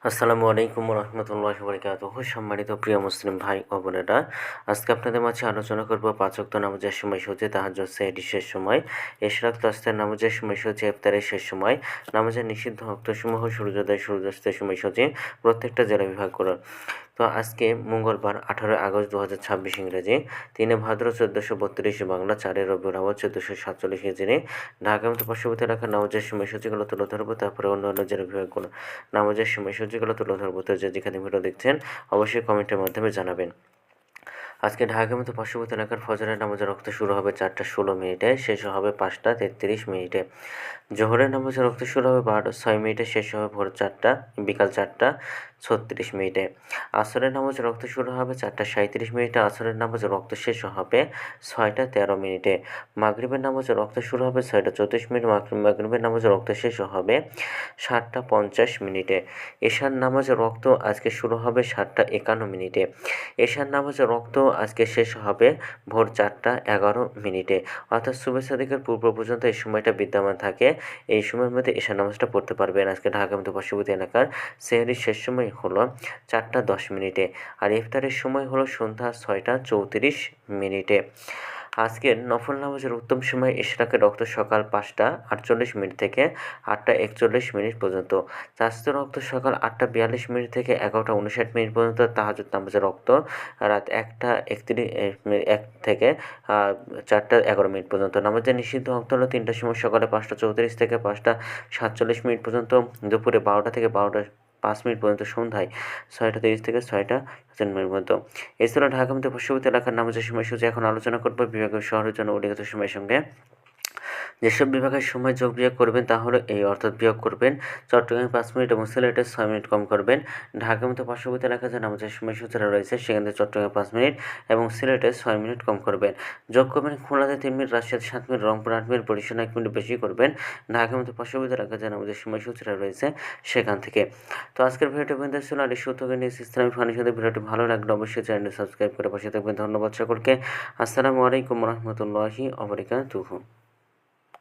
আসসালামু আলাইকুম রহমতুল্লাহি ওয়া বারাকাতুহু। সম্মানিত প্রিয় মুসলিম ভাই ও বোনেরা, আজকে আপনাদের মাঝে আলোচনা করব পাঁচ ওয়াক্ত নামাজের সময়সূচি, তাহাজ্জুদ সেহরির শেষ সময়, ইশরাক তাসতের নামাজের সময়সূচি, ইফতারের শেষ সময়, নামাজের নিষিদ্ধ ওয়াক্তসমূহ, সূর্যোদয় সূর্যাস্তের সময়সূচি, প্রত্যেকটা জেলা বিভাগ করে। তো আজকে মঙ্গলবার 18 আগস্ট 2026 ইংরেজি, 3 ভাদ্র 1432 বাংলা, 4 রবিউল আউয়াল 1447 হিজরি। ঢাকা মতো পার্শ্ববর্তী এলাকার নামাজের সময়সূচিগুলো তুলে ধরবো, তারপরে অন্যান্য জেলা বিভাগগুলো নামাজের সময়সূচিগুলো তুলে ধরবো। তো যেখানে ভিডিও দেখছেন অবশ্যই কমেন্টের মাধ্যমে জানাবেন। আজকে ঢাকা মতো পার্শ্ববর্তী এলাকার ফজরের নামাজের রক্ত শুরু হবে 4টা 16 মিনিটে, শেষ হবে 5টা 33 মিনিটে। জোহরের নামাজের রক্ত শুরু হবে 12টা 6 মিনিটে, শেষ হবে বিকাল 4টা 36 মিনিটে। আসরের নামাজের রক্ত শুরু হবে 4টা 37 মিনিটে, আসরের নামাজের রক্ত শেষ হবে 6টা 13 মিনিটে। মাগরিবের নামাজের রক্ত শুরু হবে 6টা 34 মিনিট, মাগরিবের নামাজের রক্ত শেষ হবে 7টা 50 মিনিটে। এশার নামাজের রক্ত আজকে শুরু হবে 7টা 51 মিনিটে। এশার নামাজের রক্ত আজকে শেষ হবে ভোর 4টা 11 মিনিটে। অর্থাৎ সুবহ সাদিকের পূর্ব পর্যন্ত এই সময়টা বিদ্যমান থাকে। এই সময়ের মধ্যে এশার নামাজটা পড়তে পারবেন। আজকে ঢাকা মতো পার্শ্ববর্তী এলাকার সেহরির শেষ সময় হলো 4টা 10 মিনিটে, আর ইফতারের সময় হলো সন্ধ্যা 6টা 34 মিনিটে। আজকের নফল নামাজের উত্তম সময় ইশরাকের রক্ত সকাল 5টা 48 মিনিট থেকে 8টা 41 মিনিট পর্যন্ত। চাঁদের রক্ত সকাল 8টা 42 মিনিট থেকে 11টা 59 মিনিট পর্যন্ত। তাহাজ্জুদ নামাজের রক্ত রাত 1 থেকে 4টা 11 মিনিট পর্যন্ত। নামাজের নিষিদ্ধ ওয়াক্ত হলো 3টার সময়, সকালে 5টা 34 থেকে 5টা 47 মিনিট পর্যন্ত, দুপুরে 12টা থেকে 12টা 5 মিনিট পর্যন্ত, সন্ধ্যায় 6টা 30 থেকে 6টা 7 মিনিট পর্যন্ত। এছাড়া ঢাকা মধ্যে পার্শ্ববর্তী এলাকার নামাজের সময়সূচি এখন আলোচনা করব বিভাগীয় শহরের জন্য উল্লিখিত সময়ের সঙ্গে। যেসব বিভাগের সময় যোগ বিয়োগ করবেন তা হলো এই, অর্থাৎ বিয়োগ করবেন চট্টগ্রামে 5 মিনিট এবং সিলেটে 6 মিনিট কম করবেন। ঢাকা মতো পার্শ্ববর্তী এলাকায় যে নামাজের সময়সূচিরা রয়েছে সেখান থেকে চট্টগ্রামে 5 মিনিট এবং সিলেটে 6 মিনিট কম করবেন। যোগ করবেন খুলনাতে 3 মিনিট, রাজশাহীতে 7 মিনিট, রংপুর 8 মিনিট, বরিশালে 1 মিনিট বেশি করবেন। ঢাকা মতো পার্শ্ববর্তী এলাকায় যে নামাজের সময়সূচিরা রয়েছে সেখান থেকে। তো আজকের ভিডিওটি পর্যন্ত ছিল। আর এই সূত্রকে নিয়ে ইসলামী ফাউন্ডেশনের ভিডিওটি ভালো লাগলে অবশ্যই চ্যানেলটি সাবস্ক্রাইব করে পাশে থাকবেন। ধন্যবাদ সকলকে। আসসালামু আলাইকুম রহমতুল্লাহি ওয়া বারাকাতুহু।